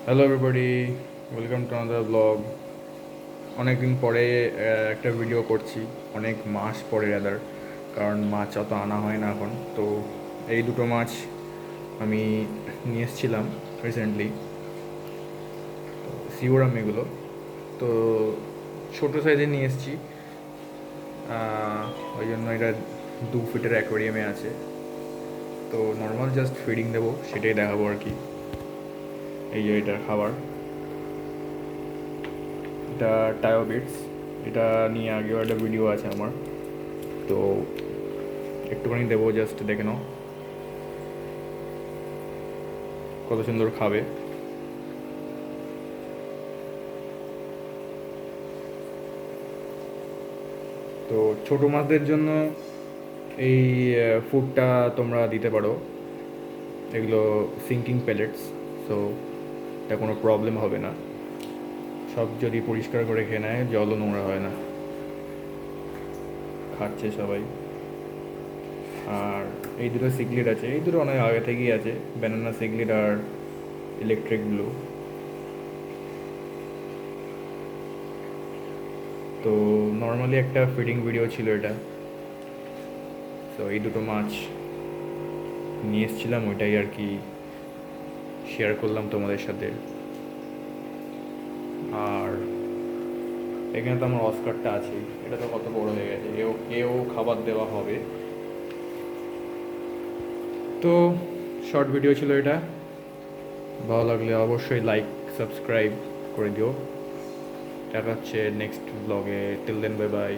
Hello everybody, welcome to another blog. অনেক দিন পরে একটা ভিডিও করছি, অনেক মাস পরে রাদার, কারণ মাছ অত আনা হয় না এখন। তো এই দুটো মাছ আমি নিয়ে এসেছিলাম রিসেন্টলি, তো সিওরাম এগুলো। তো ছোটো সাইজে নিয়ে এসেছি, ওই জন্য এটা 2 ফিটের অ্যাকোয়ারিয়ামে আছে। তো নর্মাল জাস্ট ফিডিং দেবো, সেটাই দেখাবো আর কি। এই যে এটার খাবার, এটা টায়োবিটস। এটা নিয়ে আগেও একটা ভিডিও আছে আমার, তো একটুখানি দেবো, জাস্ট দেখে নাও কত সুন্দর খাবে। তো ছোটো মাছদের জন্য এই ফুডটা তোমরা দিতে পারো, এগুলো সিঙ্কিং প্যালেটস। সো এটা কোনো প্রবলেম হবে না, সব যদি পরিষ্কার করে খেয়ে নেয়, জলও নোংরা হয় না, খাচ্ছে সবাই। আর এই দুটো সিগলিড আছে, এই দুটো অনেক আগে থেকেই আছে, ব্যানানা সিগলিড আর ইলেকট্রিক ব্লু। তো নর্মালি একটা ফিডিং ভিডিও ছিল এটা। তো এই দুটো মাছ নিয়ে এসেছিলাম, ওইটাই আর কি শেয়ার করলাম তোমাদের সাথে। আর এখানে তো আমার অস্কারটা আছেই, এটা তো কত বড় হয়ে গেছে, এও খাবার দেওয়া হবে। তো শর্ট ভিডিও ছিল এটা, ভালো লাগলে অবশ্যই লাইক সাবস্ক্রাইব করে দিও। দেখা হচ্ছে নেক্সট ব্লগে। Till then, bye by.